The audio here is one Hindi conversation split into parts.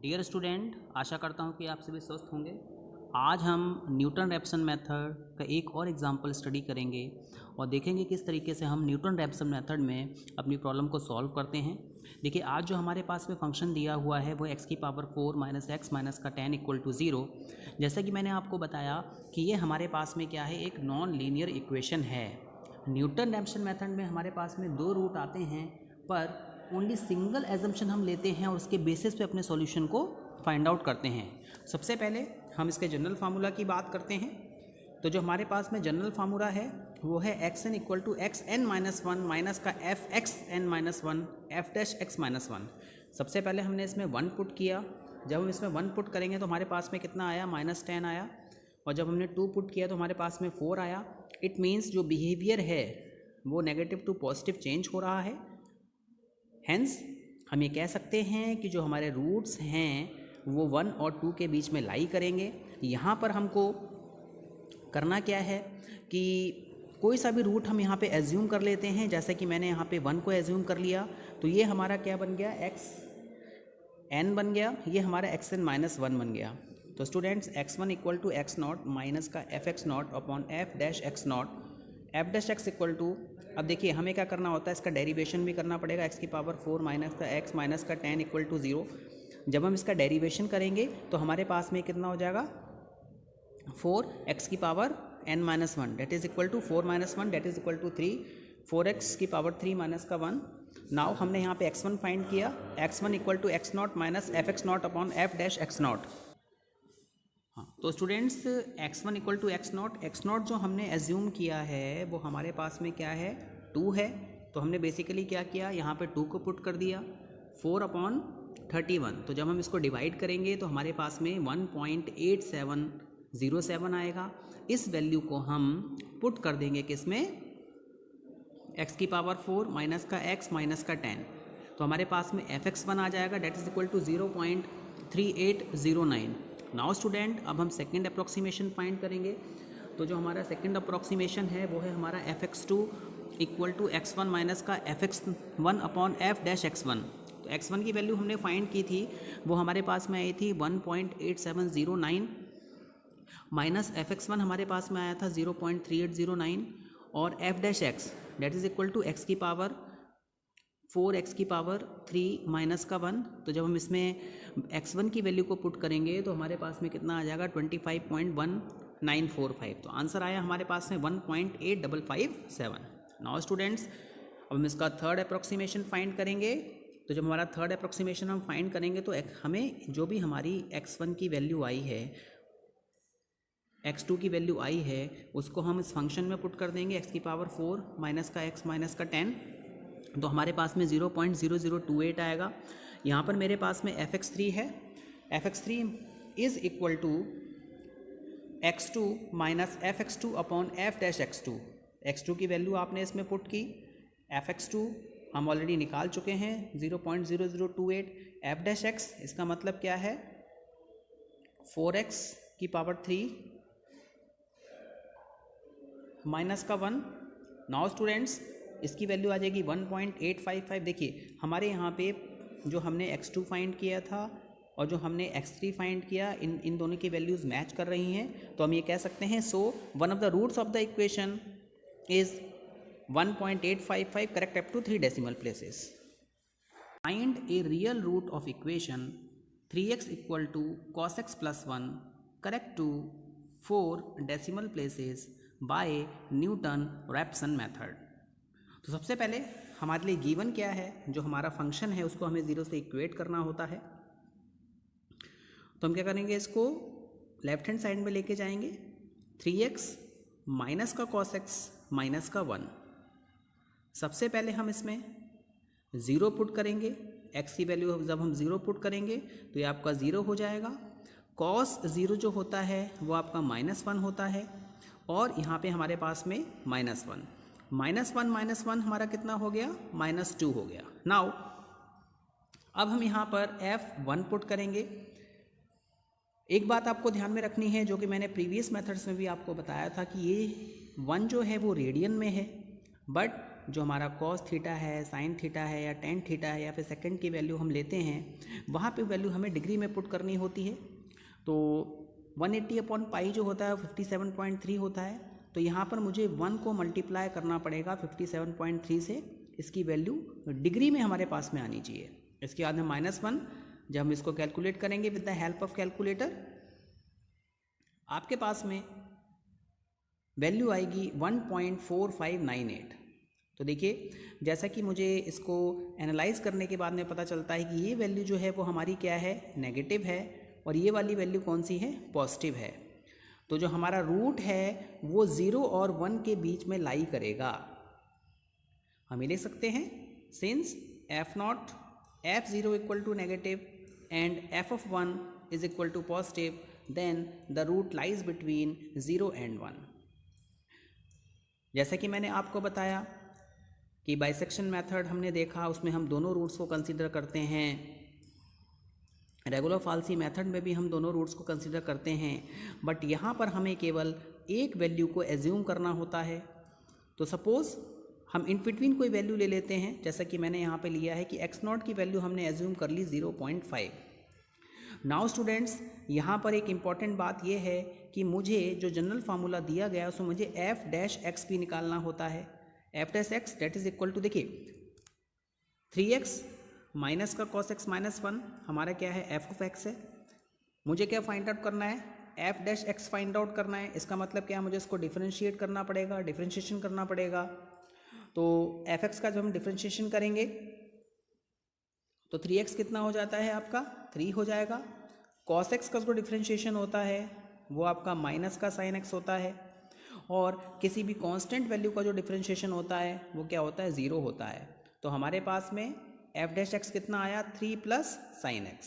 डियर स्टूडेंट, आशा करता हूँ कि आप सभी स्वस्थ होंगे। आज हम न्यूटन रैप्सन मेथड का एक और एग्जांपल स्टडी करेंगे और देखेंगे किस तरीके से हम न्यूटन रैप्सन मेथड में अपनी प्रॉब्लम को सॉल्व करते हैं। देखिए, आज जो हमारे पास में फंक्शन दिया हुआ है वो x की पावर 4 माइनस एक्स माइनस का 10 इक्वल टू 0। जैसा कि मैंने आपको बताया कि ये हमारे पास में क्या है, एक नॉन लीनियर इक्वेशन है। न्यूटन रैप्सन मेथड में हमारे पास में दो रूट आते हैं, पर ओनली सिंगल एजम्पशन हम लेते हैं और उसके बेसिस पे अपने सॉल्यूशन को फाइंड आउट करते हैं। सबसे पहले हम इसके जनरल फार्मूला की बात करते हैं। तो जो हमारे पास में जनरल फार्मूला है वो है X N equal to X N minus one minus का F X N minus one F dash X minus one. सबसे पहले हमने इसमें 1 पुट किया। जब हम इसमें 1 पुट करेंगे तो हमारे पास में कितना आया, -10 आया। और जब हमने 2 पुट किया तो हमारे पास में 4 आया। इट मीन्स जो बिहेवियर है वो नेगेटिव टू पॉजिटिव चेंज हो रहा है। हेंस हम ये कह सकते हैं कि जो हमारे रूट्स हैं वो 1 और 2 के बीच में लाई करेंगे। यहाँ पर हमको करना क्या है कि कोई सा भी रूट हम यहाँ पे एज्यूम कर लेते हैं। जैसे कि मैंने यहाँ पे 1 को एज्यूम कर लिया तो ये हमारा क्या बन गया, एक्स एन बन गया। ये हमारा एक्स एन माइनस 1 बन गया। तो students, x1 equal to x naught minus का F x naught upon F dash x naught F dash X equal to, अब देखिए हमें क्या करना होता है, इसका डेरिवेशन भी करना पड़ेगा। x की पावर 4 माइनस का x माइनस का 10 इक्वल टू 0। जब हम इसका डेरिवेशन करेंगे तो हमारे पास में कितना हो जाएगा, 4x की power n minus 1 that is equal to 4 minus 1 that is equal to 3, 4x की पावर 3 माइनस का 1। नाउ हमने यहाँ पे x1 फाइंड किया, x1 equal to x naught minus f x naught upon F dash x naught. हाँ, तो students x1 equal to x naught जो हमने एज्यूम किया है वो हमारे पास में क्या है, 2 है। तो हमने बेसिकली क्या किया, यहाँ पे 2 को पुट कर दिया, 4 अपॉन 31। तो जब हम इसको डिवाइड करेंगे तो हमारे पास में 1.8707 आएगा। इस वैल्यू को हम पुट कर देंगे किस में, x की पावर 4 माइनस का x माइनस का 10। तो हमारे पास में fx1 आ जाएगा that is equal to 0.3809। Now student, अब हम सेकेंड अप्रॉक्सीमेशन फाइंड करेंगे। तो जो हमारा सेकेंड अप्रॉक्सीमेशन है वो है हमारा fx2 equal to x1 minus का fx1 upon f dash x1। तो x1 की वैल्यू हमने फाइंड की थी, वो हमारे पास में आई थी 1.8709 माइनस fx1 हमारे पास में आया था 0.3809 और f dash x that is equal to x की पावर 4x की पावर 3 माइनस का 1। तो जब हम इसमें x1 की वैल्यू को पुट करेंगे तो हमारे पास में कितना आ जाएगा, 25.1945। तो आंसर आया हमारे पास में 1.8557। नाउ स्टूडेंट्स, अब हम इसका थर्ड अप्रॉक्सीमेशन फाइंड करेंगे। तो जब हमारा थर्ड अप्रॉक्सीमेशन हम फाइंड करेंगे तो हमें जो भी हमारी x1 की वैल्यू आई है, x2 की वैल्यू आई है, उसको हम इस फंक्शन में पुट कर देंगे, x की पावर 4 माइनस का x माइनस का 10। तो हमारे पास में 0.0028 आएगा। यहाँ पर मेरे पास में fx3 है, fx3 is equal to x2 minus fx2 upon f dash x2। x2 की वैल्यू आपने इसमें पुट की, fx2 हम ऑलरेडी निकाल चुके हैं 0.0028। f डैश x इसका मतलब क्या है, 4x की पावर 3 माइनस का 1। नाउ स्टूडेंट्स, इसकी वैल्यू आ जाएगी 1.855। देखिए हमारे यहाँ पे जो हमने x2 फाइंड किया था और जो हमने x3 फाइंड किया, इन दोनों की वैल्यूज़ मैच कर रही हैं। तो हम ये कह सकते हैं, so one of the roots of the equation is 1.855 correct up to 3 decimal places. Find a real root of equation 3x equal to cos x plus 1 correct to 4 decimal places by Newton Raphson method. तो सबसे पहले हमारे लिए गिवन क्या है, जो हमारा फंक्शन है उसको हमें 0 से इक्वेट करना होता है। तो हम क्या करेंगे, इसको लेफ्ट हैंड साइड में लेके जाएंगे, 3x माइनस का cos x माइनस का 1। सबसे पहले हम इसमें 0 पुट करेंगे, x की वैल्यू जब हम 0 पुट करेंगे तो ये आपका 0 हो जाएगा। cos 0 जो होता है वो आपका -1 होता है और यहाँ पे हमारे पास में -1 -1 हमारा कितना हो गया, -2 हो गया। नाउ अब हम यहाँ पर f1 पुट करेंगे। एक बात आपको ध्यान में रखनी है, जो कि मैंने प्रीवियस मेथड्स में भी आपको बताया था कि ये 1 जो है वो रेडियन में है, बट जो हमारा कॉस थीटा है, साइन थीटा है या टेन थीटा है या फिर सेकंड की वैल्यू हम लेते हैं, वहाँ पे वैल्यू हमें डिग्री में पुट करनी होती है। तो 180 अपॉन पाई जो होता है 57.3 होता है। तो यहाँ पर मुझे 1 को मल्टीप्लाई करना पड़ेगा 57.3 से, इसकी वैल्यू डिग्री में हमारे पास में आनी चाहिए। इसके बाद में -1, जब हम इसको कैलकुलेट करेंगे with the help of calculator, आपके पास में वैल्यू आएगी 1.4598। तो देखिए, जैसा कि मुझे इसको एनालाइज करने के बाद में पता चलता है कि ये वैल्यू जो है वो हमारी क्या है, नेगेटिव है, और ये वाली वैल्यू कौन सी है, पॉजिटिव है। तो जो हमारा रूट है वो 0 और 1 के बीच में लाई करेगा। हम ये लिख सकते हैं, since f0 f0 equal to negative and f(1) is equal to positive, then the root lies between 0 and 1। जैसा कि मैंने आपको बताया कि बाइसेक्शन मेथड हमने देखा, उसमें हम दोनों रूट्स को कंसीडर करते हैं। रेगुलर फाल्सी मेथड में भी हम दोनों रूट्स को कंसीडर करते हैं, बट यहाँ पर हमें केवल एक वैल्यू को एज्यूम करना होता है। तो सपोज़ हम इन बिटवीन कोई वैल्यू ले लेते हैं, जैसा कि मैंने यहाँ पे लिया है कि x0 की वैल्यू हमने एज्यूम कर ली 0.5। नाउ स्टूडेंट्स, यहाँ पर एक इम्पॉर्टेंट बात यह है कि मुझे जो जनरल फार्मूला दिया गया है उसमें मुझे f' भी निकालना होता है। f' that is equal to, देखिए 3x माइनस का cos x माइनस 1 हमारा क्या है, f(x) है। मुझे क्या फाइंड आउट करना है, f' फाइंड आउट करना है। इसका मतलब क्या है, मुझे इसको डिफरेंशिएट करना पड़ेगा, डिफरेंशिएशन करना पड़ेगा। तो f(x) का जब हम डिफरेंशिएशन करेंगे तो 3x कितना हो जाता है, आपका 3 हो जाएगा। cos x का जो डिफरेंशिएशन होता है वो आपका माइनस का sin x होता है, और किसी भी कांस्टेंट वैल्यू का जो डिफरेंशिएशन होता है वो क्या होता है, 0 होता है। तो हमारे पास में f' कितना आया, 3 प्लस sin x।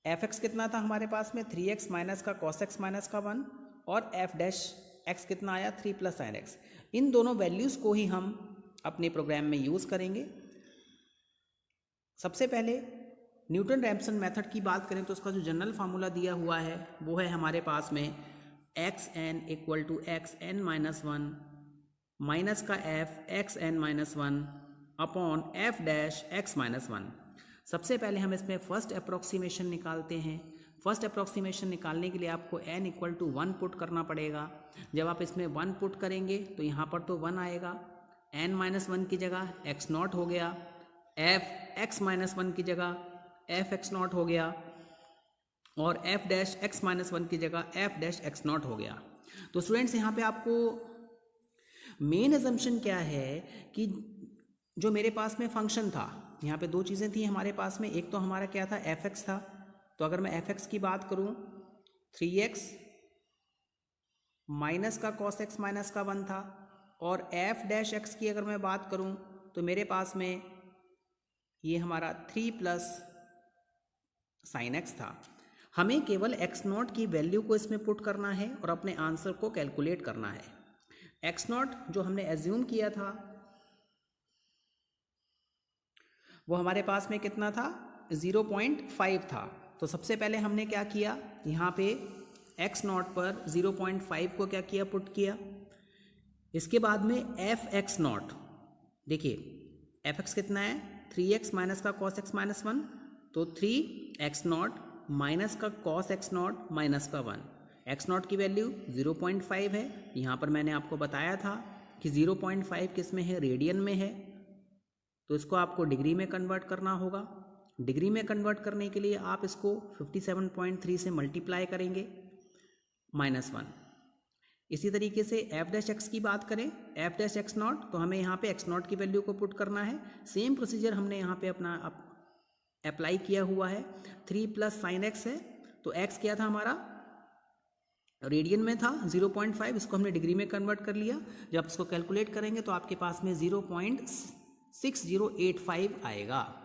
f(x) कितना था हमारे पास में, 3x माइनस का cos x माइनस का 1, और f' कितना आया, 3 प्लस sin x। इन दोनों वैल्यूज़ को ही हम अपने प्रोग्राम में यूज़ करेंगे। सबसे पहले न्यूटन रैप्सन मेथड की बात करें तो उसका जो जनरल फार्मूला दिया हुआ है वो है हमारे पास में xn equal to xn minus 1 minus का f(xn minus 1) upon f' minus 1। सबसे पहले हम इसमें फर्स्ट अप्रॉक्सीमेशन निकालते हैं। फर्स्ट अप्रॉक्सीमेशन निकालने के लिए आपको n इक्वल टू 1 पुट करना पड़ेगा। जब आप इसमें 1 पुट करेंगे तो यहाँ पर तो 1 आएगा, n माइनस 1 की जगह x0 हो गया, f(x माइनस 1) की जगह f(x0) हो गया, और f' माइनस 1 की जगह f'(x0) हो गया। तो स्टूडेंट्स, यहाँ पे आपको मेन अजम्पशन क्या है कि जो मेरे पास में फंक्शन था, यहाँ पे दो चीज़ें थी हमारे पास में। एक तो हमारा क्या था, f(x) था। तो अगर मैं f(x) की बात करूँ, 3x माइनस का cos x माइनस का 1 था, और f' की अगर मैं बात करूँ तो मेरे पास में ये हमारा 3 प्लस sin x था। हमें केवल x0 की वैल्यू को इसमें पुट करना है और अपने आंसर को कैलकुलेट करना है। x0 जो हमने एज्यूम किया था वो हमारे पास में कितना था, 0.5 था। तो सबसे पहले हमने क्या किया, यहाँ पे x0 पर 0.5 को क्या किया, पुट किया। इसके बाद में f(x0), देखिए f(x) कितना है, 3x माइनस का cos x माइनस 1, तो 3x0 माइनस का cos x0 माइनस का 1। x0 की वैल्यू 0.5 है। यहाँ पर मैंने आपको बताया था कि 0.5 किस में है, रेडियन में है। तो इसको आपको डिग्री में कन्वर्ट करना होगा। डिग्री में कन्वर्ट करने के लिए आप इसको 57.3 से मल्टीप्लाई करेंगे, -1। इसी तरीके से f' की बात करें, f'(x0), तो हमें यहाँ पे x0 की वैल्यू को पुट करना है। सेम प्रोसीजर हमने यहाँ पे अपना अप्लाई किया हुआ है। 3 प्लस sin x है, तो x क्या था हमारा, रेडियन में था 0.5, इसको हमने डिग्री में कन्वर्ट कर लिया। जब इसको कैलकुलेट करेंगे तो आपके पास में 0.6085 आएगा।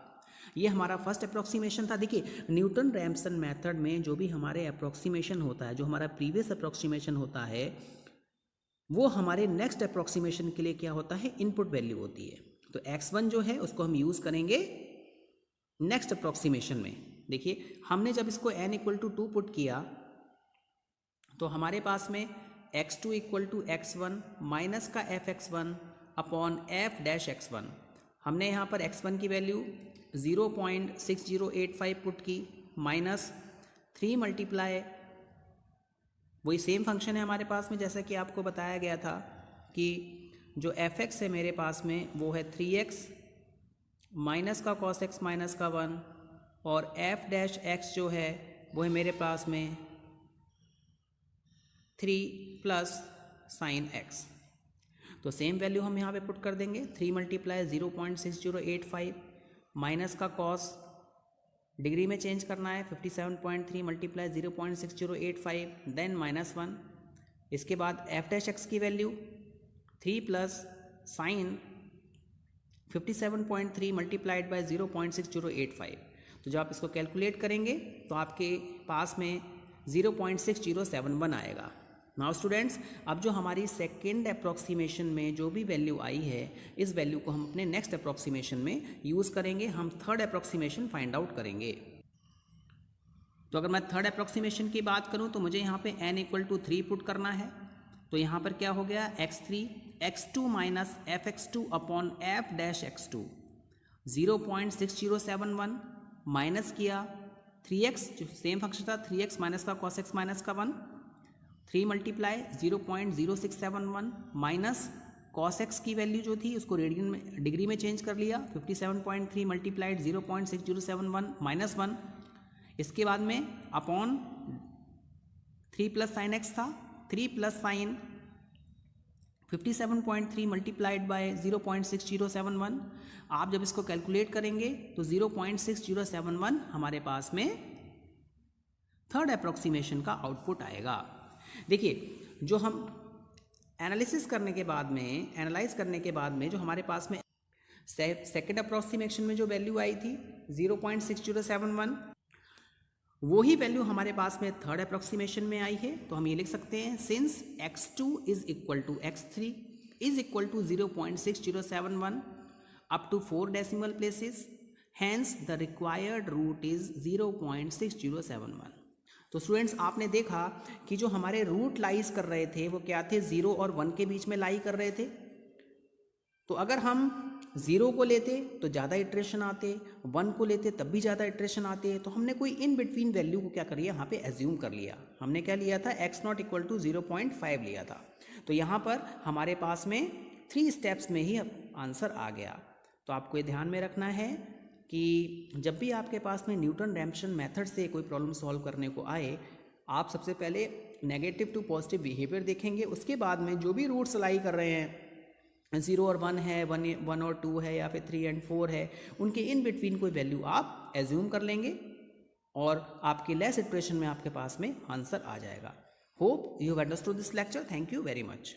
ये हमारा फर्स्ट अप्रॉक्सीमेशन था। देखिए, न्यूटन रैप्सन मेथड में जो भी हमारे अप्रॉक्सीमेशन होता है, जो हमारा प्रीवियस अप्रॉक्सीमेशन होता है, वो हमारे नेक्स्ट अप्रॉक्सीमेशन के लिए क्या होता है, इनपुट वैल्यू होती है। तो x1 जो है उसको हम यूज़ करेंगे नेक्स्ट अप्रॉक्सीमेशन में। देखिए, हमने जब इसको n इक्वल टू 2 पुट किया तो हमारे पास में x2 equal to x1 minus का fx1 upon f dash x1। हमने यहाँ पर x1 की वैल्यू 0.6085 पुट की माइनस 3 मल्टीप्लाई, वही सेम फंक्शन है हमारे पास में जैसा कि आपको बताया गया था कि जो fx है मेरे पास में वो है 3x माइनस का cos x माइनस का 1 और f डैश x जो है वो है मेरे पास में 3 प्लस साइन x। तो सेम वैल्यू हम यहाँ पे पुट कर देंगे, 3 मल्टीप्लाई 0.6085 माइनस का cos डिग्री में चेंज करना है 57.3 मल्टीप्लाई 0.6085 देन माइनस 1। इसके बाद f डैश x की value 3 plus sign 57.3 multiplied by 0.6085। तो जब आप इसको कैलकुलेट करेंगे तो आपके पास में 0.6071 आएगा। नाउ स्टूडेंट्स, अब जो हमारी सेकेंड अप्रॉक्सीमेशन में जो भी वैल्यू आई है इस वैल्यू को हम अपने नेक्स्ट अप्रॉक्सीमेशन में यूज़ करेंगे। हम थर्ड अप्रॉक्सीमेशन फाइंड आउट करेंगे। तो अगर मैं थर्ड अप्रॉक्सीमेशन की बात करूं तो मुझे यहाँ पे n इक्वल टू 3 पुट करना है। तो यहाँ पर क्या हो गया, x3 x2 minus fx2 upon f dash x2 0.6071 minus किया 3x, जो सेम फंक्शन था 3x माइनस का cos x माइनस का 1, 3 मल्टीप्लाई 0.0671 माइनस cos x की वैल्यू जो थी उसको रेडियन में डिग्री में चेंज कर लिया 57.3 मल्टीप्लाइड 0.6071 माइनस 1। इसके बाद में अपॉन 3 प्लस साइन x था, 3 प्लस साइन 57.3 मल्टीप्लाइड बाय 0.6071। आप जब इसको कैलकुलेट करेंगे तो 0.6071 हमारे पास में थर्ड अप्रॉक्सीमेशन का आउटपुट आएगा। देखिए, जो हम एनालिसिस करने के बाद में एनालाइज करने के बाद में जो हमारे पास में सेकेंड अप्रॉक्सीमेशन में जो वैल्यू आई थी 0.6071, वही वैल्यू हमारे पास में थर्ड अप्रॉक्सीमेशन में आई है। तो हम ये लिख सकते हैं, since x2 is equal to x3 is equal to 0.6071 up to 4 decimal places, hence the required root is 0.6071। तो स्टूडेंट्स, आपने देखा कि जो हमारे रूट लाइज कर रहे थे वो क्या थे, 0 और 1 के बीच में लाई कर रहे थे। तो अगर हम 0 को लेते तो ज़्यादा इटरेशन आते, 1 को लेते तब भी ज़्यादा इटरेशन आते। तो हमने कोई इन बिटवीन वैल्यू को क्या कर लिया, यहाँ पे एज्यूम कर लिया। हमने क्या लिया था, x0 इक्वल टू 0.5 लिया था। तो यहाँ पर हमारे पास में 3 स्टेप्स में ही आंसर आ गया। तो आपको ये ध्यान में रखना है कि जब भी आपके पास में न्यूटन रैम्पसन मेथड से कोई प्रॉब्लम सॉल्व करने को आए, आप सबसे पहले नेगेटिव टू पॉजिटिव बिहेवियर देखेंगे। उसके बाद में जो भी रूट्स लाई कर रहे हैं, 0 और 1 है, 1 और 2 है, या फिर 3 एंड 4 है, उनके इन बिटवीन कोई वैल्यू आप एज्यूम कर लेंगे और आपके लेस इटरेशन में आपके पास में आंसर आ जाएगा। Hope you have understood this lecture. Thank you very much.